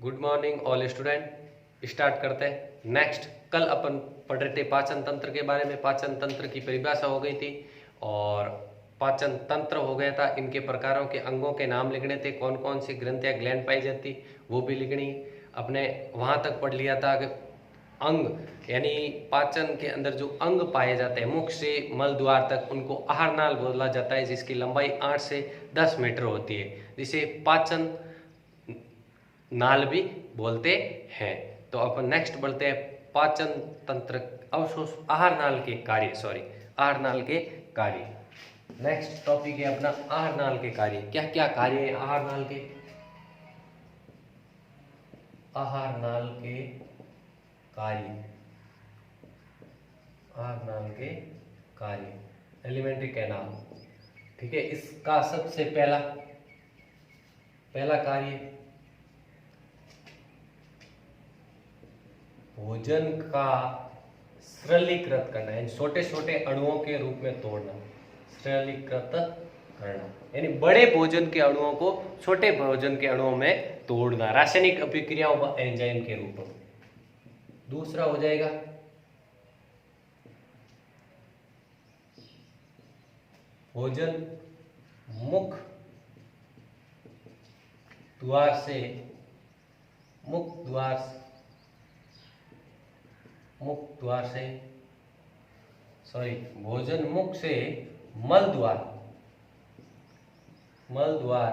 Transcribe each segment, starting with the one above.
Good morning all student. Start करते हैं। Next, कल अपन पढ़ रहे थे पाचन तंत्र के बारे में। पाचन तंत्र की परिभाषा हो गई थी और पाचन तंत्र हो गया था। इनके प्रकारों के अंगों के नाम लिखने थे, कौन कौन सी ग्रंथियां ग्लैंड पाई जाती वो भी लिखनी। अपने वहां तक पढ़ लिया था कि अंग यानी पाचन के अंदर जो अंग पाए जाते हैं मुख से मल द्वार तक, उनको आहार नाल बोला जाता है, जिसकी लंबाई 8 से 10 मीटर होती है, जिसे पाचन नाल भी बोलते हैं। तो अपन नेक्स्ट बढ़ते हैं। पाचन तंत्र अवशोष आहार नाल के कार्य, आहार नाल के कार्य। नेक्स्ट टॉपिक है अपना आहार नाल के कार्य। क्या क्या कार्य है आहार नाल के? आहार नाल के कार्य, आहार नाल के कार्य, एलिमेंट्री कैनाल। ठीक है, इसका सबसे पहला कार्य भोजन का सरलीकृत करना, यानी छोटे छोटे अणुओं के रूप में तोड़ना। सरलीकृत करना यानी बड़े भोजन के अणुओं को छोटे भोजन के अणुओं में तोड़ना, रासायनिक अभिक्रियाओं व एंजाइम के रूप में। दूसरा हो जाएगा भोजन मुख द्वार से भोजन मुख से मल द्वार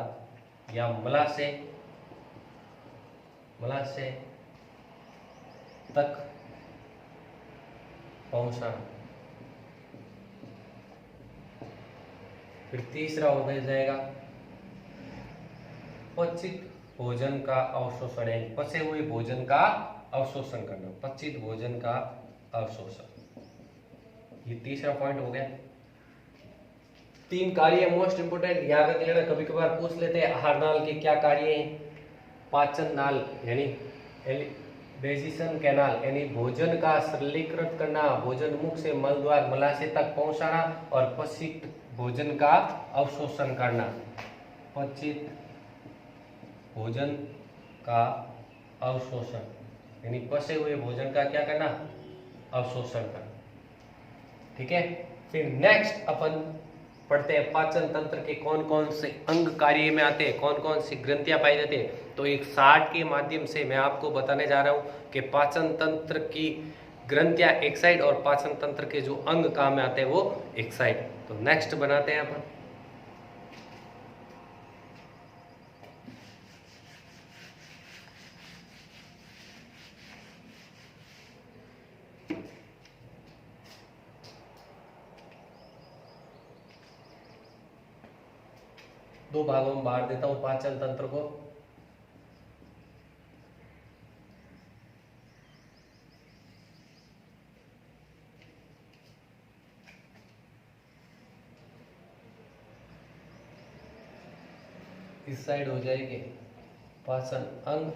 या मलाशय तक पहुंचाना। फिर तीसरा हो जाएगा पचित भोजन का अवशोषण, यानी पचे हुए भोजन का अवशोषण करना, पचित भोजन का अवशोषण। ये तीसरा पॉइंट हो गया। 3 कार्य मोस्ट इंपोर्टेंट याद रख लेना, कभी कभार पूछ लेते हैं आहार नाल के क्या कार्य हैं। पाचन नाल यानी डाइजेशन कैनाल यानी भोजन का सरलीकृत करना, भोजन मुख से मल द्वार मलाशय तक पहुंचाना, और पचित भोजन का अवशोषण करना। पचित भोजन का अवशोषण यानी पचे हुए भोजन का क्या करना? अवशोषण करना। ठीक है, फिर नेक्स्ट अपन पढ़ते हैं पाचन तंत्र के कौन कौन से अंग कार्य में आते हैं, कौन कौन सी ग्रंथियां पाई जाती है। तो एक चार्ट के माध्यम से मैं आपको बताने जा रहा हूं कि पाचन तंत्र की ग्रंथियां एक साइड और पाचन तंत्र के जो अंग काम में आते हैं वो एक साइड। तो नेक्स्ट बनाते हैं अपन। दो भागों में बांट देता हूं पाचन तंत्र को। इस साइड हो जाएंगे पाचन अंग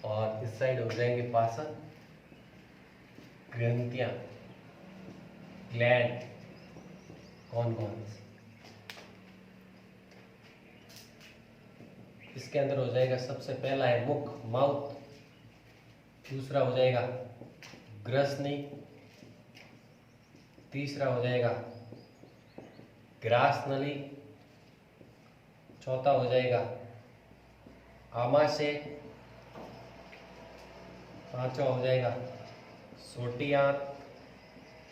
और इस साइड हो जाएंगे पाचन ग्रंथियां, ग्लैंड। कौन कौन से? इसके अंदर हो जाएगा सबसे पहला है मुख, माउथ। दूसरा हो जाएगा ग्रसनी। तीसरा हो जाएगा ग्रास नली। चौथा हो जाएगा आमाशय। पांचवा हो जाएगा सोटी आंत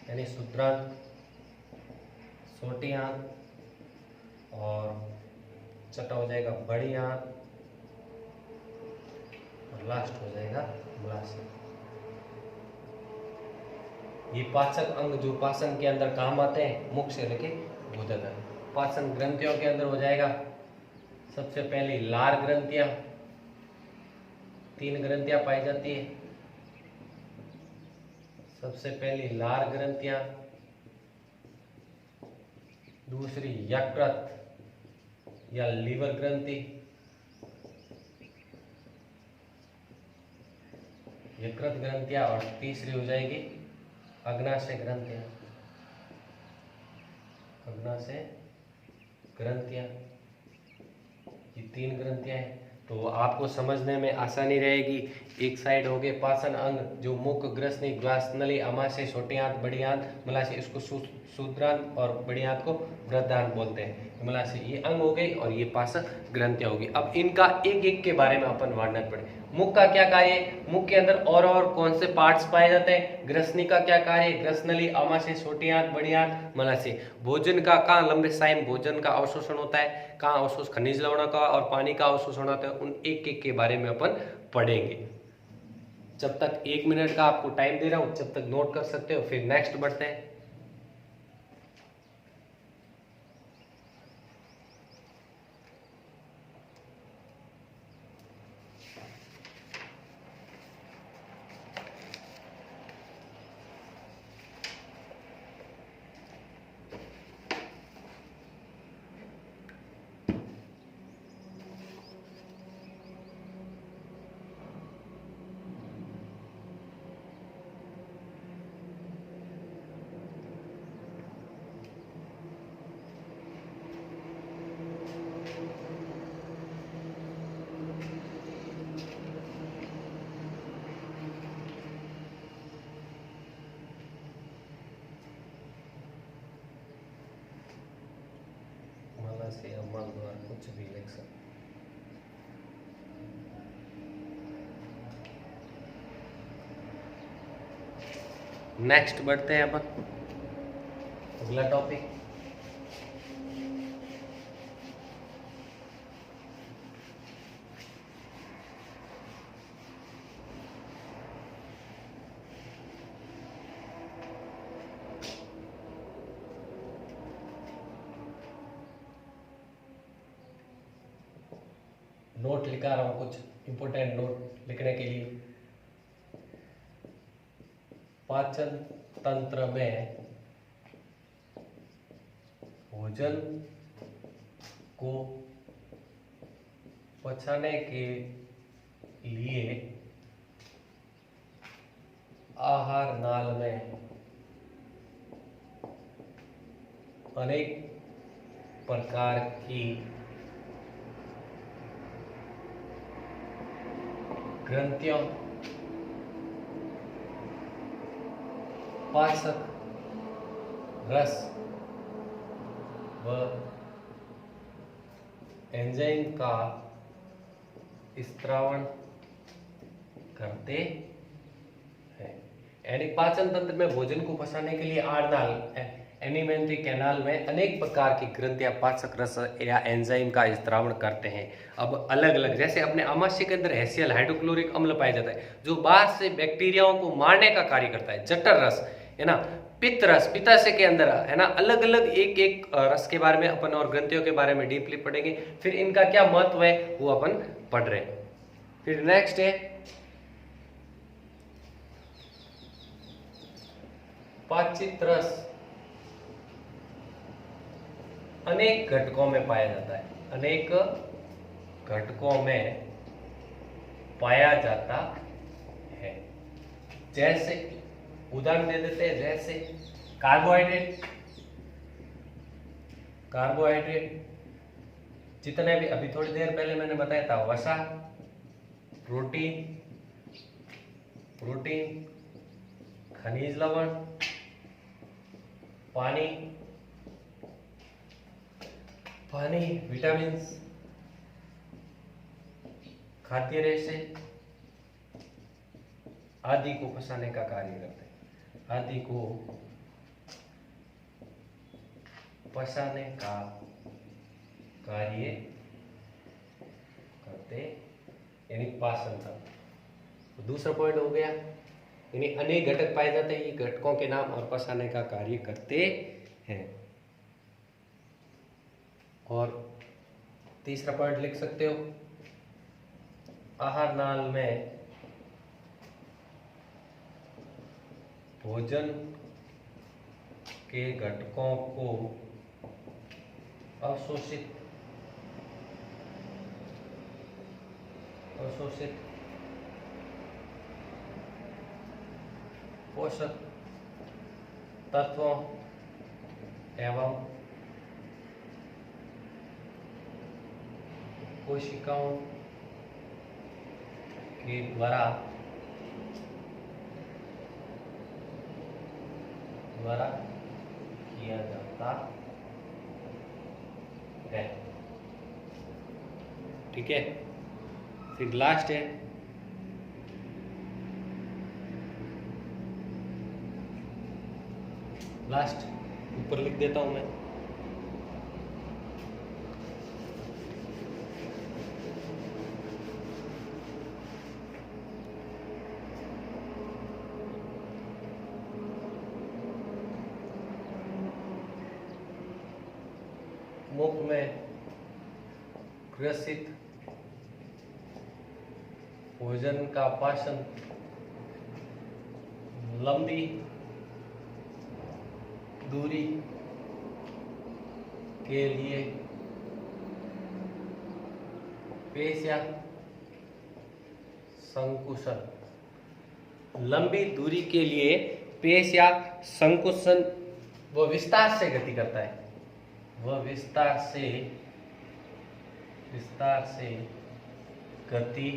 यानी शुद्रांत, सोटी आंत। और छठा हो जाएगा बड़ी आंत और लास्ट हो जाएगा मलाशय। ये पाचन अंग जो पाचन के अंदर काम आते हैं मुख से लेके भोजन तक। पाचन ग्रंथियों के अंदर हो जाएगा सबसे पहले लार ग्रंथियां। 3 ग्रंथियां पाई जाती है। सबसे पहली लार ग्रंथियां, दूसरी यकृत या लीवर ग्रंथि, यकृत ग्रंथियां, और तीसरी हो जाएगी अग्नाशय ग्रंथियां। अग्नाशय ग्रंथियां, ये 3 ग्रंथियां हैं। तो आपको समझने में आसानी रहेगी। एक साइड हो गए पाचन अंग जो मुख, ग्रसनी, ग्वासनली, आमाशय, छोटी आंत, बड़ी आंत, मलाशय, इसको शूद्रांत और बड़ी आंत को बृहदांत बोलते हैं। मलाशय ये अंग हो गई और ये पाचन ग्रंथियां होगी। अब इनका एक एक के बारे में अपन वर्णन पढ़े। मुख का क्या कार्य है? मुख के अंदर और कौन से पार्ट्स पाए जाते हैं? ग्रसनी का क्या कार्य है? ग्रसनली, आमाशय, छोटी आंत, बड़ी आंत, मलाशय। भोजन का कहाँ लंबे टाइम भोजन का अवशोषण होता है, कहाँ अवशोष खनिज लवणों का और पानी का अवशोषण होता है, उन एक एक के बारे में अपन पढ़ेंगे। जब तक 1 मिनट का आपको टाइम दे रहा हूं जब तक नोट कर सकते हो, फिर नेक्स्ट बढ़ते हैं। से अमल द्वार कुछ भी लिख सकते। नेक्स्ट बढ़ते हैं अपन अगला टॉपिक। नोट लिखा रहा हूं, कुछ इंपोर्टेंट नोट लिखने के लिए। पाचन तंत्र में भोजन को पचाने के लिए आहार नाल में अनेक प्रकार की ग्रंथियों, पाचक रस व एंजाइम का स्त्रावण करते हैं। यानी पाचन तंत्र में भोजन को पचाने के लिए आहार एलिमेंट्री कैनाल में अनेक प्रकार की ग्रंथियां पाचक रस या एंजाइम का स्त्रावण करते हैं। अब अलग अलग, जैसे अपने आमाशय के अंदर HCl हाइड्रोक्लोरिक अम्ल पाया जाता है जो बाहर से बैक्टीरियाओं को मारने का कार्य करता है। जठर रस है ना, पित्त रस, पित्ताशय के अंदर है ना, अलग अलग एक एक रस के बारे में अपन और ग्रंथियों के बारे में डीपली पढ़ेंगे। फिर इनका क्या महत्व है वो अपन पढ़ रहे हैं। फिर नेक्स्ट है पाचित रस अनेक घटकों में पाया जाता है, अनेक घटकों में पाया जाता है। जैसे उदाहरण दे देते हैं, जैसे कार्बोहाइड्रेट, जितने भी अभी थोड़ी देर पहले मैंने बताया था, वसा, प्रोटीन, खनिज लवण, पानी, विटामिन, खाद्य रेशे आदि को पचाने का कार्य करते हैं, आदि को पचाने का कार्य करते यानी पाचन तंत्र। तो दूसरा पॉइंट हो गया, यानी अनेक घटक पाए जाते हैं, ये घटकों के नाम और पचाने का कार्य करते हैं। और तीसरा पॉइंट लिख सकते हो, आहार नाल में भोजन के घटकों को अवशोषित पोषक तत्वों एवं कोशिकाओं के द्वारा किया जाता है। ठीक है, फिर लास्ट है लास्ट, ऊपर लिख देता हूं मैं। मुख में ग्रसित भोजन का पाचन लंबी दूरी के लिए पेशिया संकुचन, लंबी दूरी के लिए पेशिया संकुचन व विस्तार से गति करता है, वह विस्तार से गति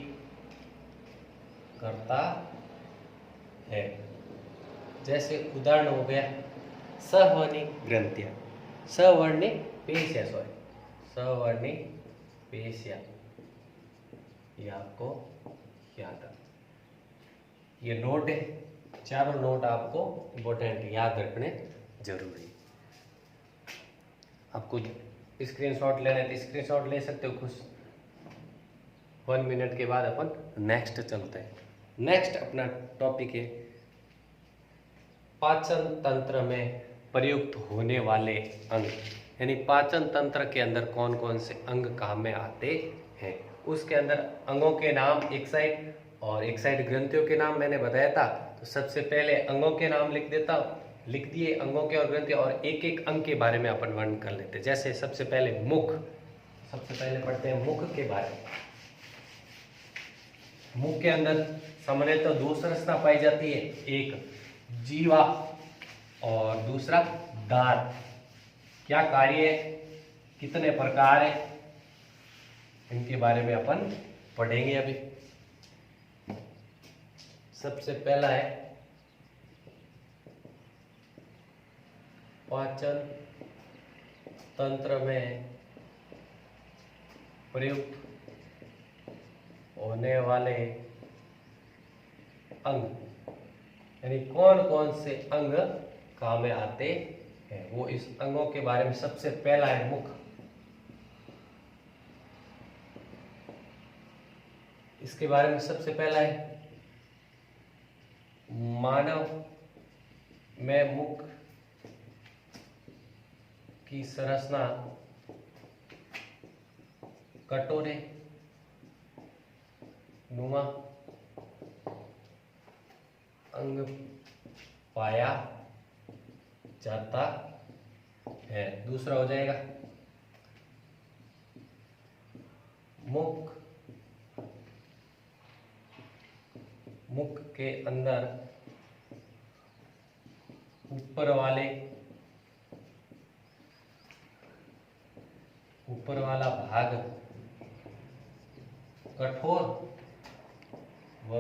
करता है। जैसे उदाहरण हो गया सवर्णी ग्रंथियां, सवर्णी पेशिया, सवर्णी पेशिया, ये आपको याद है। ये नोट है, चारों नोट आपको इम्पोर्टेंट याद रखने जरूरी। आपको स्क्रीनशॉट लेना है तो स्क्रीनशॉट ले सकते हो। कुछ 1 मिनट के बाद अपन नेक्स्ट चलते हैं। नेक्स्ट अपना टॉपिक है पाचन तंत्र में प्रयुक्त होने वाले अंग, यानी पाचन तंत्र के अंदर कौन कौन से अंग काम में आते हैं। उसके अंदर अंगों के नाम एक साइड और एक साइड ग्रंथियों के नाम मैंने बताया था। तो सबसे पहले अंगों के नाम लिख दिए अंगों के और ग्रंथि, और एक एक अंग के बारे में अपन वर्णन कर लेते हैं। जैसे सबसे पहले मुख, सबसे पहले पढ़ते हैं मुख के बारे में। मुख के अंदर सामान्यतः दो संरचना पाई जाती है, एक जीवा और दूसरा दांत। क्या कार्य है, कितने प्रकार है, इनके बारे में अपन पढ़ेंगे अभी। सबसे पहला है पाचन तंत्र में प्रयुक्त होने वाले अंग, यानी कौन कौन से अंग काम में आते हैं, वो इस अंगों के बारे में। सबसे पहला है मुख। इसके बारे में सबसे पहला है मानव में मुख की संरचना कटोरे नुमा अंग पाया जाता है। दूसरा हो जाएगा मुख के अंदर ऊपर वाला भाग कठोर व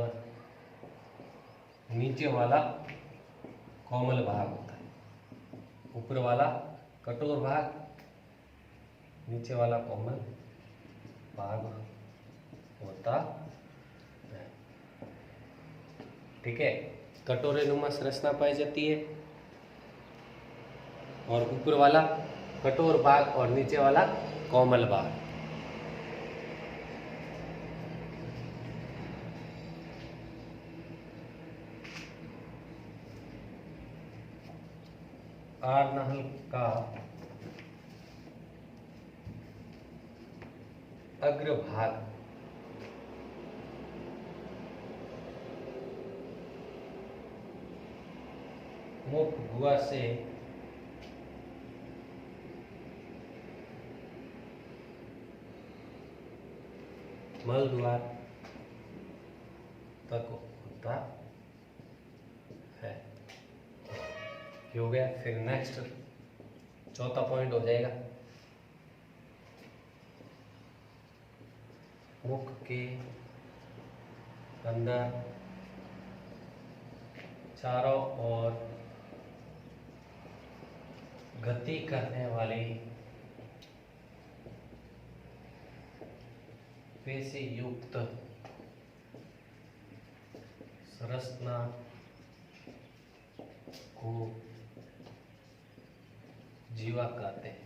नीचे वाला कोमल भाग होता है। ऊपर वाला कठोर भाग, नीचे वाला कोमल भाग होता है। ठीक है, कटोरे नुमा संरचना पाई जाती है, और ऊपर वाला कठोर भाग और नीचे वाला कोमल भाग। आरनहल का अग्रभाग मुख गुहा से मल द्वार तक होता है। ये हो गया। फिर नेक्स्ट चौथा पॉइंट हो जाएगा मुख के अंदर चारों ओर गति करने वाली पेशी युक्त संरचना को जीवा कहते हैं।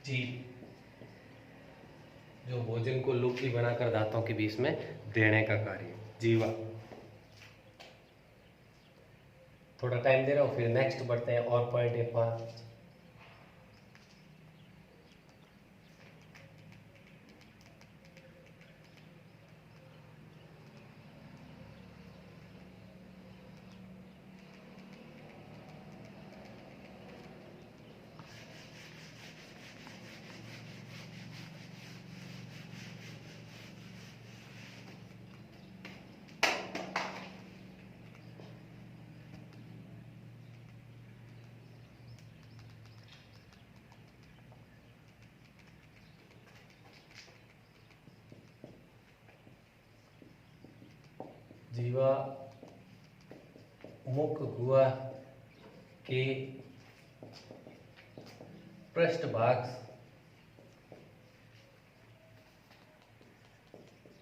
जीव जो भोजन को लुप्ती बनाकर दांतों के बीच में देने का कार्य, जीवा। थोड़ा टाइम दे रहा हूँ, फिर नेक्स्ट बढ़ते हैं और पॉइंट एक बार। जीवा मुख गुहा के पृष्ठभाग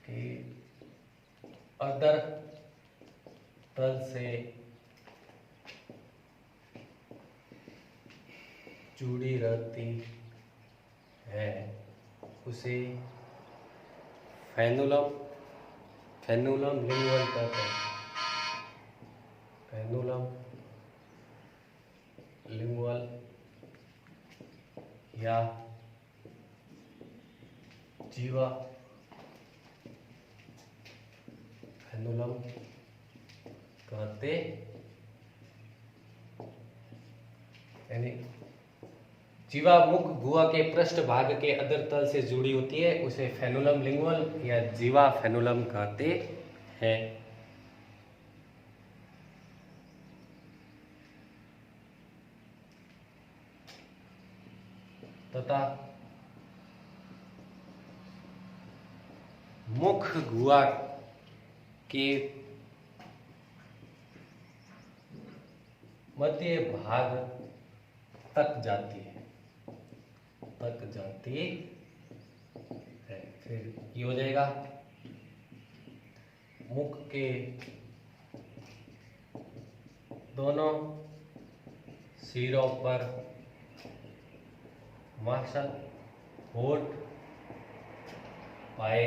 के अधर तल से जुड़ी रहती है, उसे फेनुलम लिंगुअल कहते हैं। फेनुलम लिंगुअल या जीवा फेनुलम कहते, यानी जीवा मुख गुहा के पृष्ठ भाग के अधर तल से जुड़ी होती है, उसे फेनुलम लिंगुअल या जीवा फेनुलम कहते हैं। तथा मुख गुहा के मध्य भाग तक जाती है, फिर ये हो जाएगा मुख के दोनों सिरों पर मांसल होठ पाए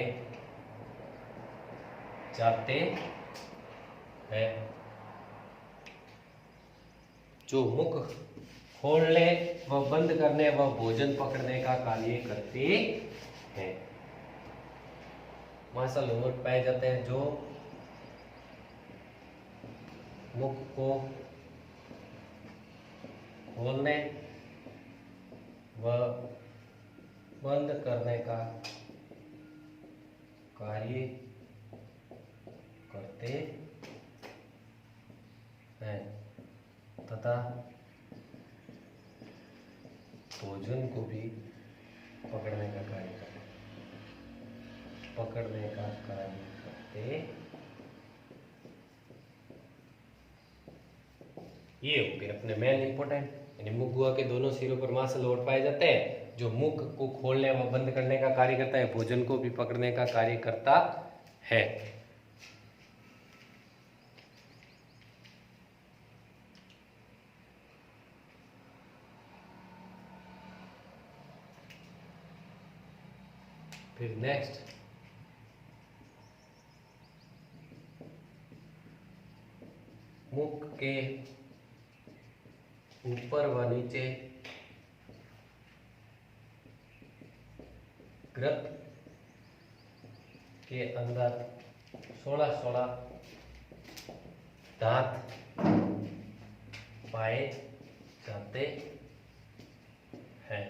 जाते हैं, जो मुख खोलने व बंद करने व भोजन पकड़ने का कार्य करते हैं। मांसल होठ पाए जाते हैं जो मुख को खोलने व बंद करने का कार्य करते हैं तथा भोजन को भी पकड़ने का कार्य करते। ये हो गए अपने मेन इंपोर्टेंट, यानी मुख गुहा के दोनों सिरों पर मांसल होठ पाए जाते हैं, जो मुख को खोलने व बंद करने का कार्य करता है, भोजन को भी पकड़ने का कार्य करता है। फिर नेक्स्ट मुख के ऊपर व नीचे ग्रत के अंदर 16 दांत पाए जाते हैं।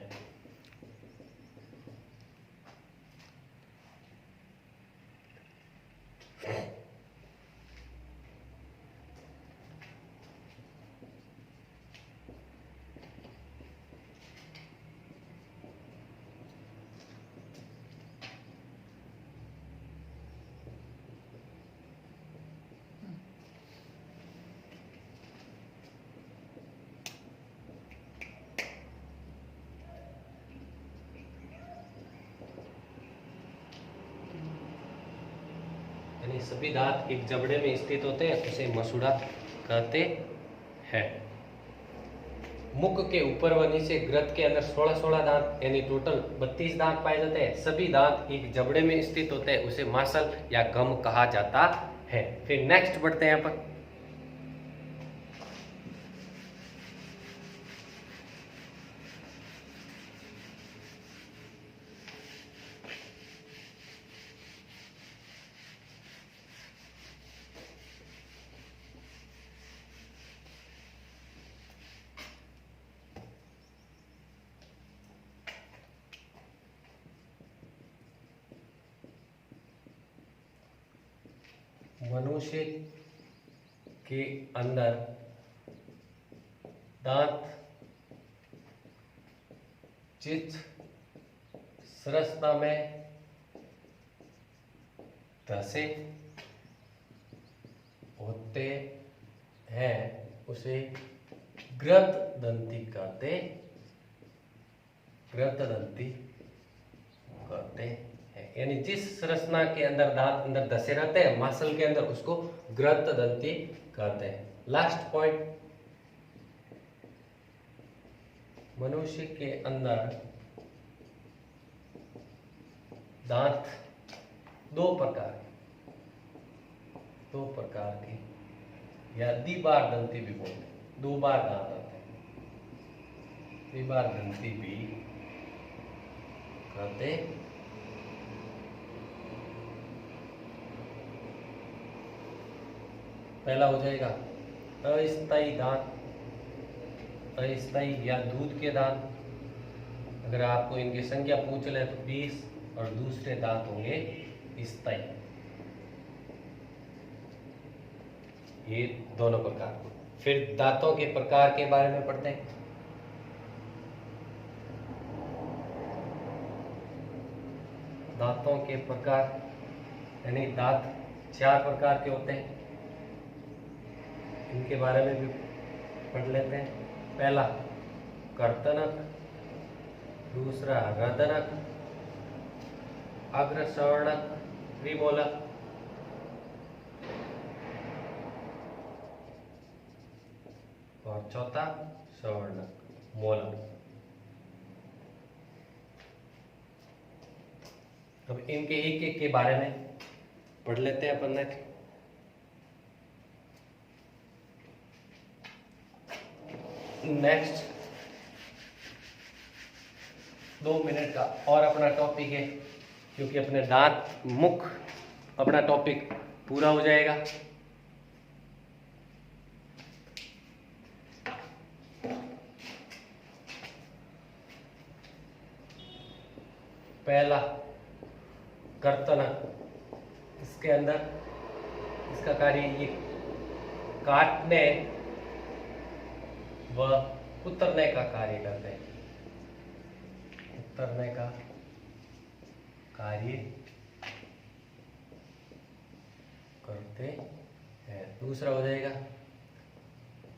यानी सभी दांत एक जबड़े में स्थित होते हैं, उसे मसूड़ा कहते हैं। मुख के ऊपर व नीचे ग्रंथ के अंदर 16 दांत यानी टोटल 32 दांत पाए जाते हैं। सभी दांत एक जबड़े में स्थित होते हैं, उसे मासल या गम कहा जाता है। फिर नेक्स्ट बढ़ते हैं यहाँ पर। मनुष्य के अंदर दांत जिस संरचना में धसे होते हैं उसे ग्रंथदंती कहते हैं। यानी जिस संरचना के अंदर दांत अंदर धसे रहते हैं मांसल के अंदर, उसको ग्रंथदंती कहते हैं। लास्ट पॉइंट, मनुष्य के अंदर दांत दो प्रकार के या द्विबार दंती भी बोलते हैं। 2 बार दांत आते हैं, द्विबार दंती भी कहते हैं। पहला हो जाएगा अस्थायी दांत, अस्थायी या दूध के दांत। अगर आपको इनकी संख्या पूछ ले तो 20, और दूसरे दांत होंगे स्थायी। ये दोनों प्रकार। फिर दांतों के प्रकार के बारे में पढ़ते हैं। दांतों के प्रकार यानी दांत 4 प्रकार के होते हैं, इनके बारे में भी पढ़ लेते हैं। पहला कर्तनक, दूसरा रदनक, अग्रसवर्णक, त्रिमूलक, और चौथा सवर्णक, मूलक। अब इनके एक एक के बारे में पढ़ लेते हैं अपन। नेक्स्ट 2 मिनट का और अपना टॉपिक है, क्योंकि अपने दांत मुख अपना टॉपिक पूरा हो जाएगा। पहला कर्तनक, इसके अंदर इसका कार्य ये काटने व कुतरने का कार्य करते हैं। कुतरने का कार्य करते हैं। दूसरा हो जाएगा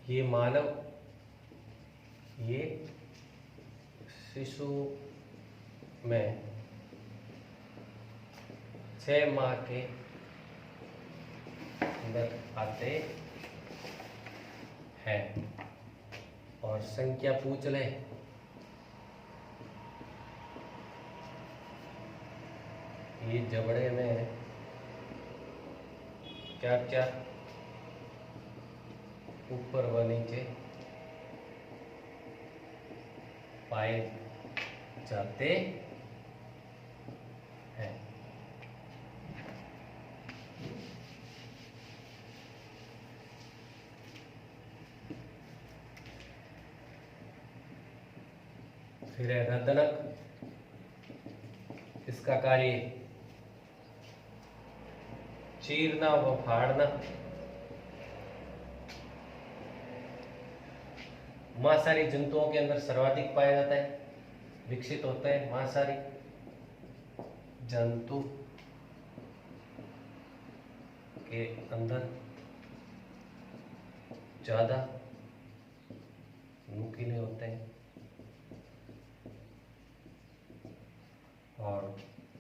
ये मानव, ये शिशु में 6 माह के अंदर आते हैं। और संख्या पूछ ले, ये जबड़े में क्या क्या ऊपर व नीचे पाए जाते हैं। फिर है रदनक, इसका कार्य चीरना व फाड़ना। मांसाहारी जंतुओं के अंदर सर्वाधिक पाया जाता है, विकसित होता है। मांसाहारी जंतु के अंदर ज्यादा नुकीले होते हैं। और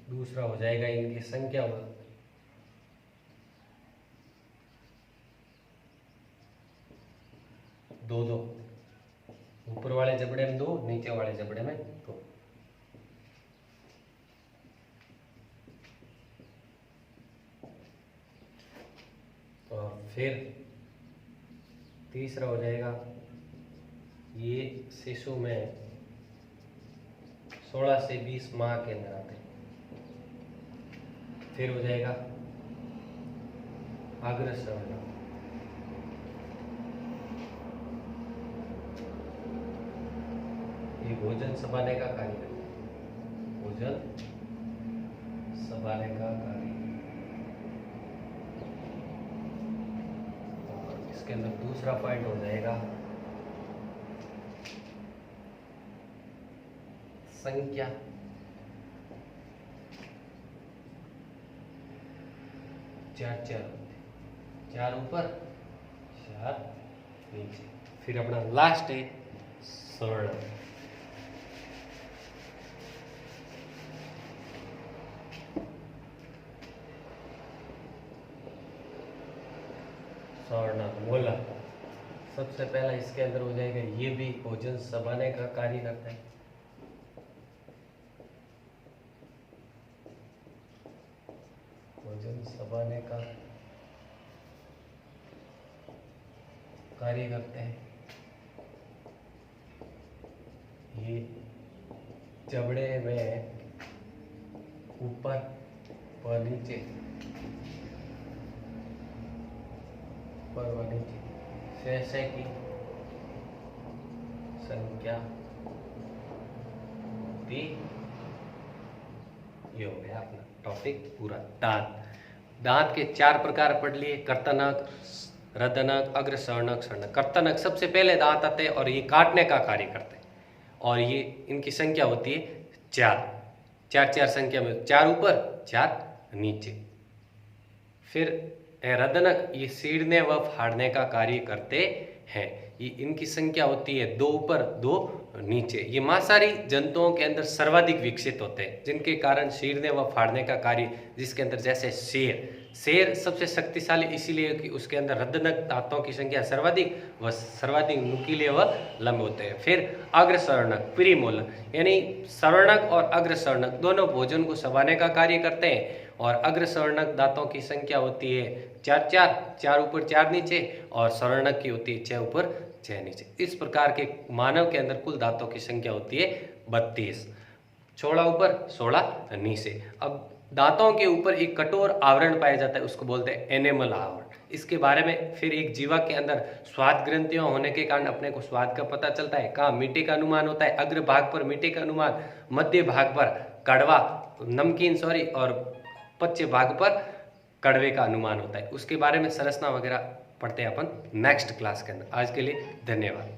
दूसरा हो जाएगा इनकी संख्या दो दो, ऊपर वाले जबड़े में 2, नीचे वाले जबड़े में 2। और फिर तीसरा हो जाएगा, ये शिशु में 16 से 20 माह के अंदर आते हैं। फिर हो जाएगा अग्रसर्ण, ये भोजन सबाने का कार्य करता है, भोजन सबाने का कार्य। और इसके अंदर दूसरा पॉइंट हो जाएगा संख्या। 4 4 ऊपर 4 नीचे। फिर अपना लास्ट है स्वर्ण। स्वर्ण मोला सबसे पहला इसके अंदर हो जाएगा, ये भी भोजन सबाने का कार्य करता है। भोजन सबाने का कार्य करते हैं। ये जबड़े में ऊपर व नीचे, ऊपर व नीचे शेषे की संख्या होती। ये हो गया अपना टॉपिक पूरा। दांत, दांत के 4 प्रकार पढ़ लिए, कर्तनक, रदनक, अग्रसर्णक, सर्णक। कर्तनक सबसे पहले दांत आते हैं और ये काटने का कार्य करते हैं, और ये इनकी संख्या होती है 4 4 संख्या में, 4 ऊपर 4 नीचे। फिर रदनक, ये सीढ़ने व फाड़ने का कार्य करते हैं, ये इनकी संख्या होती है 2 ऊपर 2 नीचे। ये मांसाहारी जंतुओं के अंदर सर्वाधिक विकसित होते हैं, जिनके कारण चीरने व फाड़ने का कार्य, जिसके अंदर जैसे शेर सबसे शक्तिशाली इसीलिए कि उसके अंदर रदनक दांतों की संख्या सर्वाधिक नुकीले व लंबे होते हैं। फिर अग्रसर्णक प्रीमोलर, यानी सर्णक और अग्रसर्णक दोनों भोजन को चबाने का कार्य करते हैं, और अग्रसर्णक दांतों की संख्या होती है 4 ऊपर 4 नीचे, और सर्णक की होती है 6 ऊपर 6 नीचे। इस प्रकार के मानव के अंदर कुल दांतों की संख्या होती है 32, 16 ऊपर 16 नीचे। अब दांतों के ऊपर एक कठोर आवरण पाया जाता है, उसको बोलते हैं एनेमल आवरण। इसके बारे में फिर एक जीवा के अंदर स्वाद ग्रंथियां होने के कारण अपने को स्वाद का पता चलता है। कहाँ मीठे का अनुमान होता है, अग्र भाग पर मीठे का अनुमान, मध्य भाग पर कड़वा नमकीन और पश्चिम भाग पर कड़वे का अनुमान होता है। उसके बारे में संरचना वगैरह पढ़ते हैं अपन नेक्स्ट क्लास के अंदर। आज के लिए धन्यवाद।